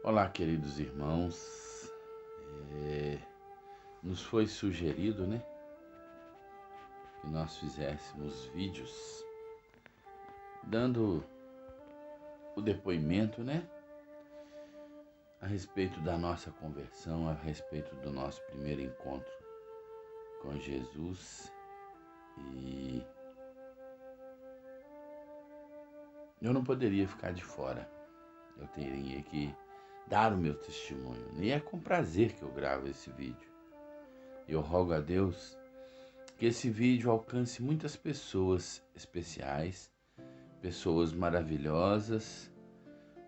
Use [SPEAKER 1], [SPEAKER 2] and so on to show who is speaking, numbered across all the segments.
[SPEAKER 1] Olá, queridos irmãos. Nos foi sugerido, que nós fizéssemos vídeos dando o depoimento, a respeito da nossa conversão, a respeito do nosso primeiro encontro com Jesus. E eu não poderia ficar de fora. Eu teria que dar o meu testemunho. E é com prazer que eu gravo esse vídeo. Eu rogo a Deus que esse vídeo alcance muitas pessoas especiais, pessoas maravilhosas,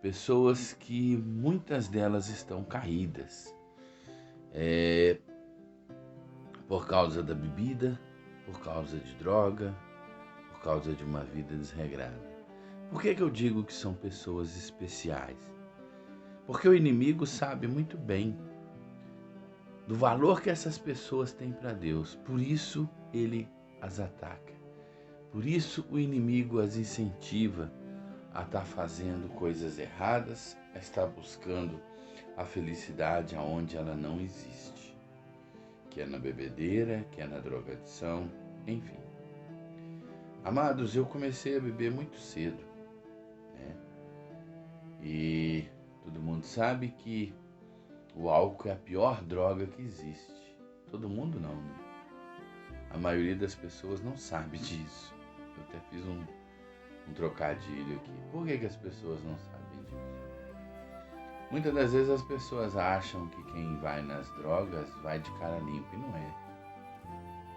[SPEAKER 1] pessoas que muitas delas estão caídas por causa da bebida, por causa de droga, por causa de uma vida desregrada. Por que eu digo que são pessoas especiais? Porque o inimigo sabe muito bem do valor que essas pessoas têm para Deus. Por isso ele as ataca. Por isso o inimigo as incentiva a estar fazendo coisas erradas, a estar buscando a felicidade aonde ela não existe. Que é na bebedeira, que é na drogadição, enfim. Amados, eu comecei a beber muito cedo. E todo mundo sabe que o álcool é a pior droga que existe. Todo mundo não, A maioria das pessoas não sabe disso. Eu até fiz um trocadilho aqui. Por que as pessoas não sabem disso? Muitas das vezes as pessoas acham que quem vai nas drogas vai de cara limpa, e não é.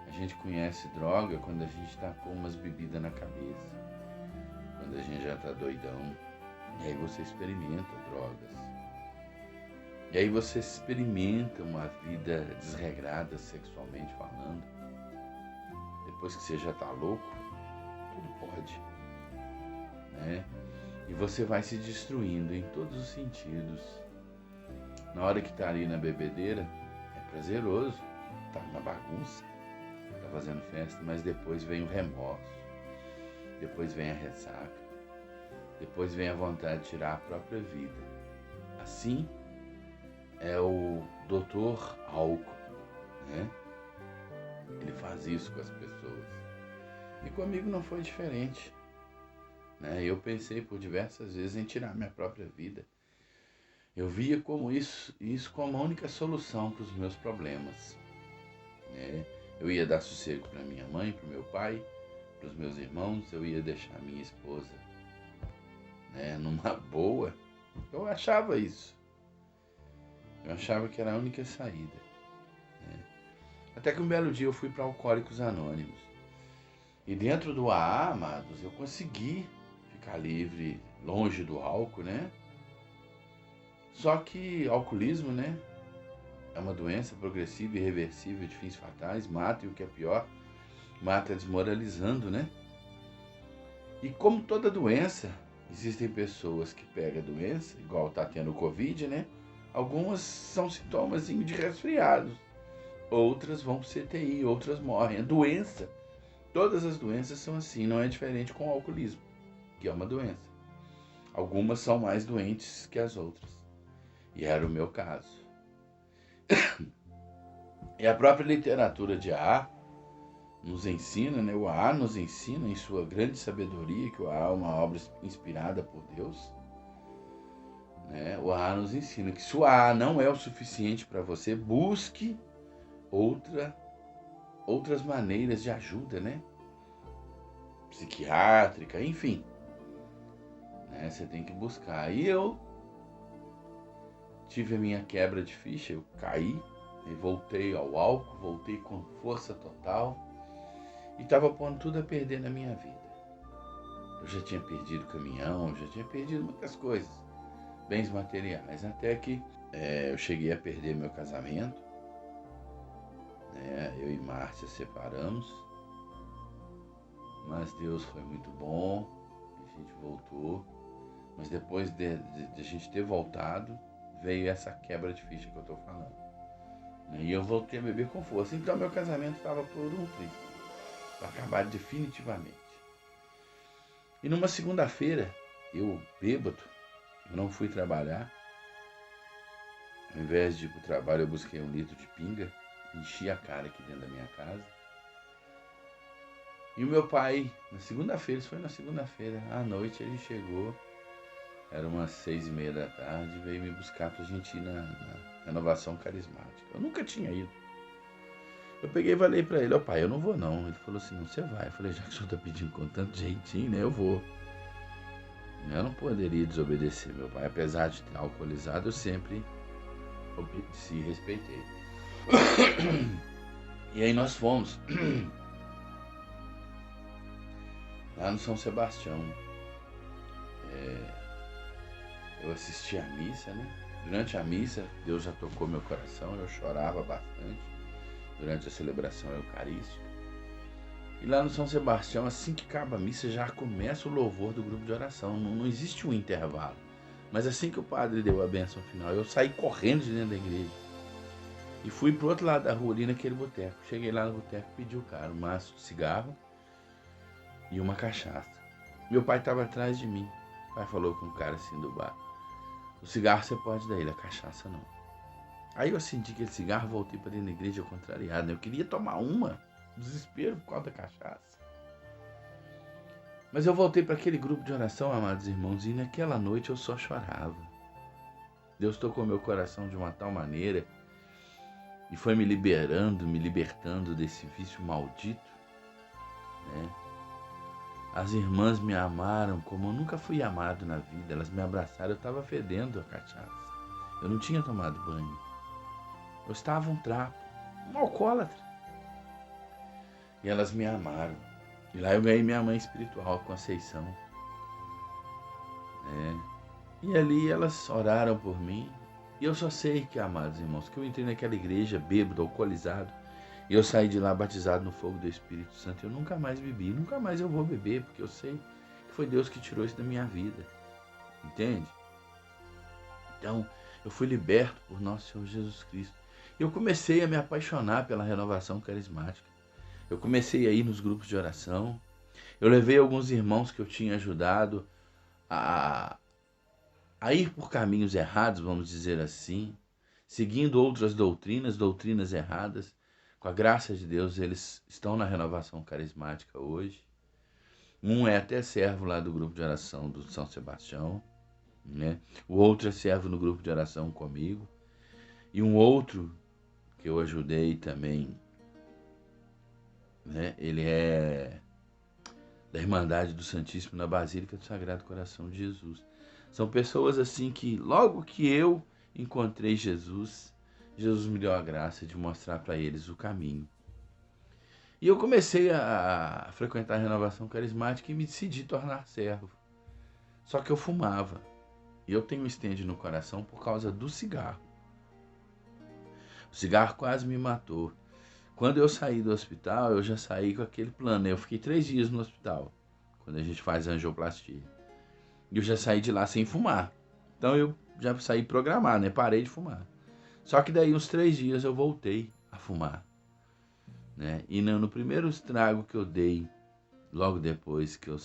[SPEAKER 1] A gente conhece droga quando a gente tá com umas bebidas na cabeça, quando a gente já tá doidão. E aí você experimenta drogas. E aí você experimenta uma vida desregrada sexualmente falando. Depois que você já tá louco, tudo pode. E você vai se destruindo em todos os sentidos. Na hora que tá ali na bebedeira, é prazeroso. Tá na bagunça, tá fazendo festa, mas depois vem o remorso. Depois vem a ressaca. Depois vem a vontade de tirar a própria vida. Assim é o Dr. Álcool, Ele faz isso com as pessoas. E comigo não foi diferente. Eu pensei por diversas vezes em tirar minha própria vida. Eu via como isso como a única solução para os meus problemas. Eu ia dar sossego para minha mãe, para o meu pai, para os meus irmãos. Eu ia deixar minha esposa numa boa. Eu achava isso. Eu achava que era a única saída. Até que um belo dia eu fui para Alcoólicos Anônimos. E dentro do AA, amados, eu consegui ficar livre, longe do álcool, Só que alcoolismo, é uma doença progressiva e irreversível de fins fatais, mata, e o que é pior, mata desmoralizando, E como toda doença, existem pessoas que pegam a doença, igual está tendo o Covid, Algumas são sintomas de resfriados. Outras vão para o CTI, outras morrem. A doença, todas as doenças são assim, não é diferente com o alcoolismo, que é uma doença. Algumas são mais doentes que as outras. E era o meu caso. E a própria literatura de AA nos ensina, o AA nos ensina em sua grande sabedoria, que o AA é uma obra inspirada por Deus. O AA nos ensina que se o AA não é o suficiente para você, busque outras maneiras de ajuda, psiquiátrica, enfim. Você tem que buscar. E eu tive a minha quebra de ficha, eu caí, e voltei ao álcool, voltei com força total, e estava pondo tudo a perder na minha vida. Eu já tinha perdido caminhão, já tinha perdido muitas coisas, bens materiais, até que eu cheguei a perder meu casamento. Eu e Márcia separamos, mas Deus foi muito bom, a gente voltou, mas depois de a gente ter voltado, veio essa quebra de ficha que eu estou falando. E eu voltei a beber com força, então meu casamento estava por um trigo, para acabar definitivamente. E numa segunda-feira, eu bêbado, eu não fui trabalhar, Ao invés de ir para o trabalho, eu busquei 1 litro de pinga, enchi a cara aqui dentro da minha casa. E o meu pai, na segunda-feira, isso foi na segunda-feira, à noite ele chegou, era umas 6:30 da tarde, veio me buscar pra gente ir na renovação carismática. Eu nunca tinha ido. Eu peguei e falei pra ele, pai, eu não vou não. Ele falou assim, não, você vai. Eu falei, já que o senhor tá pedindo com tanto jeitinho, né, eu vou. Eu não poderia desobedecer meu pai, apesar de ter alcoolizado, eu sempre obedeci e respeitei. E aí nós fomos lá no São Sebastião. Eu assisti à missa, né? Durante a missa, Deus já tocou meu coração, eu chorava bastante durante a celebração eucarística. E lá no São Sebastião, assim que acaba a missa, já começa o louvor do grupo de oração. Não existe um intervalo. Mas assim que o padre deu a bênção final, eu saí correndo de dentro da igreja. E fui pro outro lado da rua, ali naquele boteco. Cheguei lá no boteco, pedi o cara um maço de cigarro e uma cachaça. Meu pai estava atrás de mim. O pai falou com o cara assim do bar. O cigarro você pode dar ele, a cachaça não. Aí eu acendi aquele cigarro, voltei para dentro da igreja contrariado, né? Eu queria tomar uma, desespero por causa da cachaça. Mas eu voltei para aquele grupo de oração, amados irmãos, e naquela noite eu só chorava. Deus tocou meu coração de uma tal maneira e foi me libertando desse vício maldito, né? As irmãs me amaram como eu nunca fui amado na vida. Elas me abraçaram, eu estava fedendo a cachaça. Eu não tinha tomado banho. Eu estava um trapo, um alcoólatra. E elas me amaram. E lá eu ganhei minha mãe espiritual, Conceição. E ali elas oraram por mim. E eu só sei que, amados irmãos, que eu entrei naquela igreja bêbado, alcoolizado. E eu saí de lá batizado no fogo do Espírito Santo. Eu nunca mais bebi, nunca mais eu vou beber, porque eu sei que foi Deus que tirou isso da minha vida. Entende? Então, eu fui liberto por nosso Senhor Jesus Cristo. E eu comecei a me apaixonar pela renovação carismática. Eu comecei a ir nos grupos de oração. Eu levei alguns irmãos que eu tinha ajudado a ir por caminhos errados, vamos dizer assim, seguindo outras doutrinas erradas. Com a graça de Deus, eles estão na renovação carismática hoje. Um é até servo lá do grupo de oração do São Sebastião, né? O outro é servo no grupo de oração comigo. E um outro que eu ajudei também, né? Ele é da Irmandade do Santíssimo na Basílica do Sagrado Coração de Jesus. São pessoas assim que logo que eu encontrei Jesus me deu a graça de mostrar para eles o caminho. E eu comecei a frequentar a renovação carismática e me decidi tornar servo. Só que eu fumava. E eu tenho um estende no coração por causa do cigarro. O cigarro quase me matou. Quando eu saí do hospital, eu já saí com aquele plano. Eu fiquei 3 dias no hospital, quando a gente faz angioplastia. E eu já saí de lá sem fumar. Então eu já saí programado, né? Parei de fumar. Só que daí uns 3 dias eu voltei a fumar, né? E no primeiro estrago que eu dei, logo depois que eu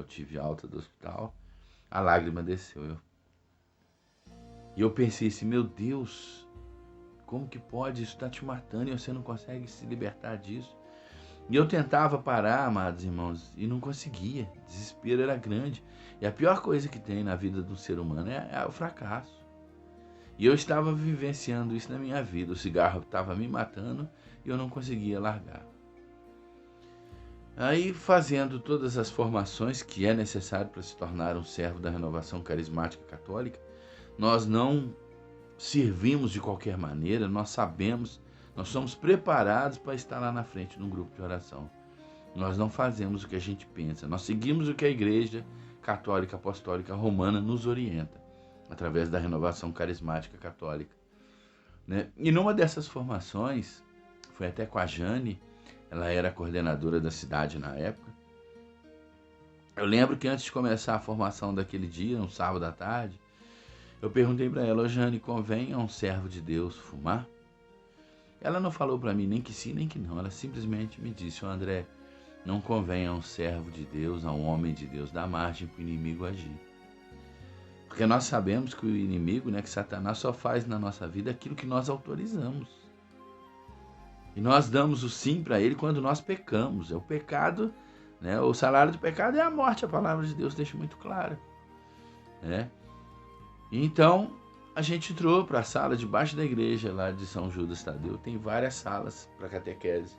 [SPEAKER 1] tive alta do hospital, a lágrima desceu. E eu pensei assim, meu Deus, como que pode? Isso está te matando e você não consegue se libertar disso. E eu tentava parar, amados irmãos, e não conseguia. O desespero era grande. E a pior coisa que tem na vida do ser humano é o fracasso. E eu estava vivenciando isso na minha vida. O cigarro estava me matando e eu não conseguia largar. Aí, fazendo todas as formações que é necessário para se tornar um servo da renovação carismática católica, nós não servimos de qualquer maneira, nós sabemos, nós somos preparados para estar lá na frente num grupo de oração. Nós não fazemos o que a gente pensa, nós seguimos o que a Igreja Católica Apostólica Romana nos orienta, através da renovação carismática católica, né? E numa dessas formações, foi até com a Jane, ela era coordenadora da cidade na época. Eu lembro que antes de começar a formação daquele dia, um sábado à tarde, eu perguntei para ela, Jane, convém a um servo de Deus fumar? Ela não falou para mim nem que sim, nem que não. Ela simplesmente me disse, André, não convém a um servo de Deus, a um homem de Deus, dar margem para o inimigo agir. Porque nós sabemos que o inimigo, né, que Satanás só faz na nossa vida aquilo que nós autorizamos. E nós damos o sim para ele quando nós pecamos. É o pecado, né? O salário do pecado é a morte, a palavra de Deus deixa muito claro, né? Então, a gente entrou para a sala debaixo da igreja lá de São Judas Tadeu. Tem várias salas para catequese.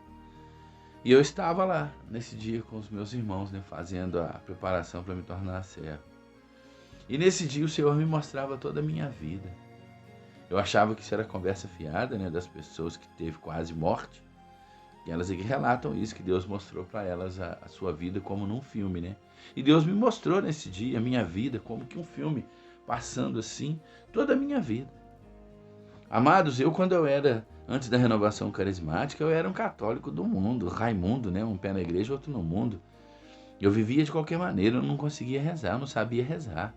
[SPEAKER 1] E eu estava lá nesse dia com os meus irmãos, né, fazendo a preparação para me tornar servo. E nesse dia o Senhor me mostrava toda a minha vida. Eu achava que isso era conversa fiada, né, das pessoas que teve quase morte. E elas aqui relatam isso, que Deus mostrou para elas a sua vida como num filme, né? E Deus me mostrou nesse dia a minha vida como que um filme, passando assim toda a minha vida. Amados, quando eu era, antes da renovação carismática, eu era um católico do mundo, Raimundo, né? Um pé na igreja, outro no mundo. Eu vivia de qualquer maneira, eu não conseguia rezar, eu não sabia rezar.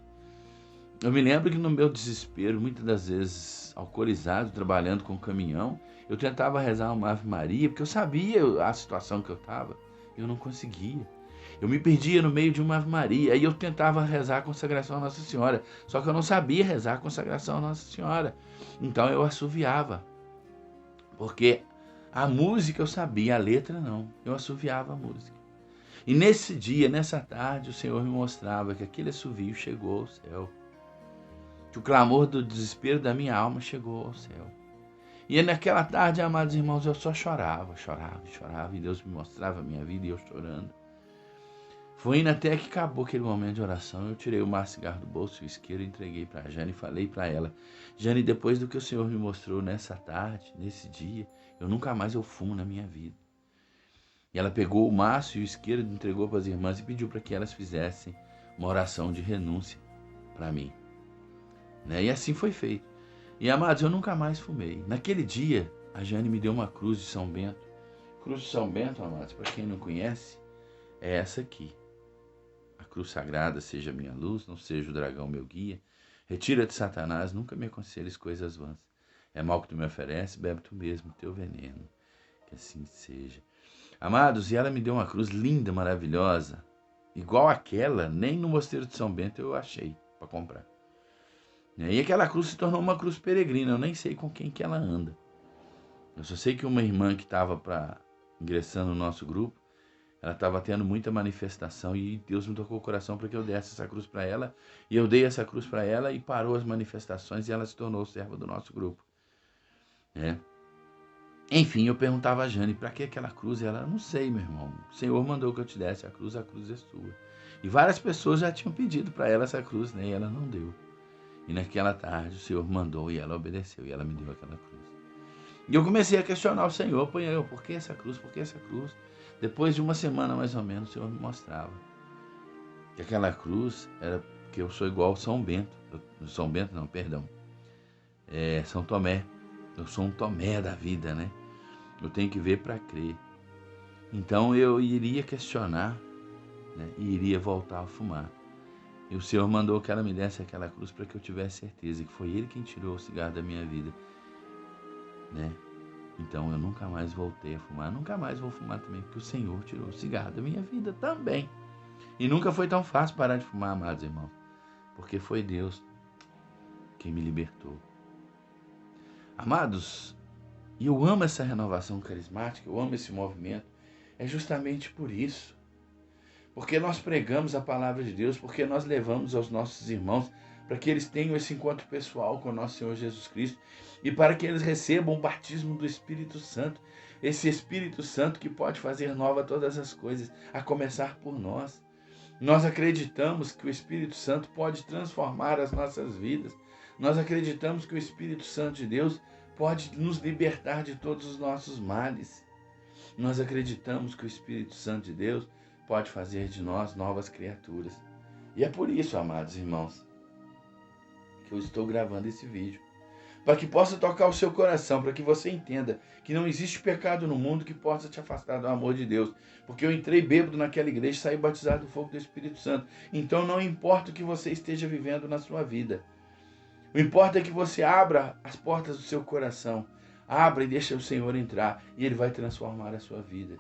[SPEAKER 1] Eu me lembro que no meu desespero, muitas das vezes alcoolizado, trabalhando com caminhão, eu tentava rezar uma Ave Maria, porque eu sabia a situação que eu estava, eu não conseguia. Eu me perdia no meio de uma Ave Maria, aí eu tentava rezar a consagração à Nossa Senhora, só que eu não sabia rezar a consagração à Nossa Senhora. Então eu assoviava, porque a música eu sabia, a letra não, eu assoviava a música. E nesse dia, nessa tarde, o Senhor me mostrava que aquele assovio chegou ao céu, que o clamor do desespero da minha alma chegou ao céu. E naquela tarde, amados irmãos, eu só chorava, e Deus me mostrava a minha vida e eu chorando. Foi indo até que acabou aquele momento de oração, eu tirei o maço de cigarro do bolso, o isqueiro, entreguei para a Jane e falei para ela: Jane, depois do que o Senhor me mostrou nessa tarde, nesse dia, eu nunca mais fumo na minha vida. E ela pegou o maço e o isqueiro, entregou para as irmãs e pediu para que elas fizessem uma oração de renúncia para mim. Né? E assim foi feito. E, amados, eu nunca mais fumei. Naquele dia, a Jane me deu uma cruz de São Bento. Cruz de São Bento, amados, para quem não conhece, é essa aqui. A cruz sagrada seja minha luz, não seja o dragão meu guia. Retira de Satanás, nunca me aconselhes coisas vãs. É mal que tu me ofereces, bebe tu mesmo teu veneno. Que assim seja. Amados, e ela me deu uma cruz linda, maravilhosa. Igual aquela, nem no Mosteiro de São Bento eu achei para comprar. E aquela cruz se tornou uma cruz peregrina, eu nem sei com quem que ela anda. Eu só sei que uma irmã que estava ingressando no nosso grupo, ela estava tendo muita manifestação e Deus me tocou o coração para que eu desse essa cruz para ela. E eu dei essa cruz para ela e parou as manifestações e ela se tornou serva do nosso grupo. Enfim, eu perguntava a Jane, para que aquela cruz? E ela, não sei, meu irmão, o Senhor mandou que eu te desse a cruz é sua. E várias pessoas já tinham pedido para ela essa cruz, né? E ela não deu. E naquela tarde o Senhor mandou e ela obedeceu e ela me deu aquela cruz. E eu comecei a questionar o Senhor, por que essa cruz, por que essa cruz? Depois de uma semana mais ou menos o Senhor me mostrava que aquela cruz era porque eu sou igual ao São Bento. São Bento não, perdão. São Tomé. Eu sou um Tomé da vida, né? Eu tenho que ver para crer. Então eu iria questionar, né? E iria voltar a fumar. E o Senhor mandou que ela me desse aquela cruz para que eu tivesse certeza que foi Ele quem tirou o cigarro da minha vida, né? Então eu nunca mais voltei a fumar, nunca mais vou fumar também, porque o Senhor tirou o cigarro da minha vida também. E nunca foi tão fácil parar de fumar, amados irmãos, porque foi Deus quem me libertou. Amados, e eu amo essa renovação carismática, eu amo esse movimento, é justamente por isso. Porque nós pregamos a palavra de Deus, porque nós levamos aos nossos irmãos para que eles tenham esse encontro pessoal com o nosso Senhor Jesus Cristo e para que eles recebam o batismo do Espírito Santo, esse Espírito Santo que pode fazer nova todas as coisas, a começar por nós. Nós acreditamos que o Espírito Santo pode transformar as nossas vidas. Nós acreditamos que o Espírito Santo de Deus pode nos libertar de todos os nossos males. Nós acreditamos que o Espírito Santo de Deus pode fazer de nós novas criaturas. E é por isso, amados irmãos, que eu estou gravando esse vídeo. Para que possa tocar o seu coração, para que você entenda que não existe pecado no mundo que possa te afastar do amor de Deus. Porque eu entrei bêbado naquela igreja e saí batizado no fogo do Espírito Santo. Então não importa o que você esteja vivendo na sua vida. O importa é que você abra as portas do seu coração. Abra e deixa o Senhor entrar. E Ele vai transformar a sua vida.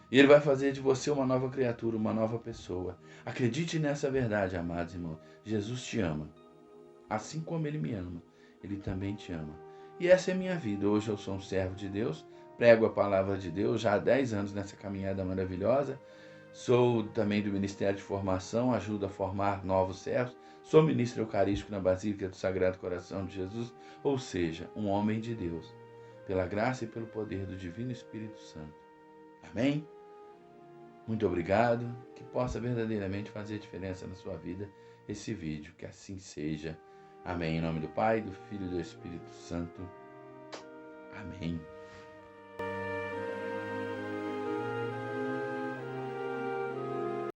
[SPEAKER 1] E Ele vai fazer de você uma nova criatura, uma nova pessoa. Acredite nessa verdade, amados irmãos. Jesus te ama. Assim como Ele me ama, Ele também te ama. E essa é a minha vida. Hoje eu sou um servo de Deus, prego a palavra de Deus já há 10 anos nessa caminhada maravilhosa. Sou também do Ministério de Formação, ajudo a formar novos servos. Sou ministro eucarístico na Basílica do Sagrado Coração de Jesus, ou seja, um homem de Deus, pela graça e pelo poder do Divino Espírito Santo. Amém? Muito obrigado. Que possa verdadeiramente fazer diferença na sua vida esse vídeo. Que assim seja. Amém. Em nome do Pai, do Filho e do Espírito Santo. Amém.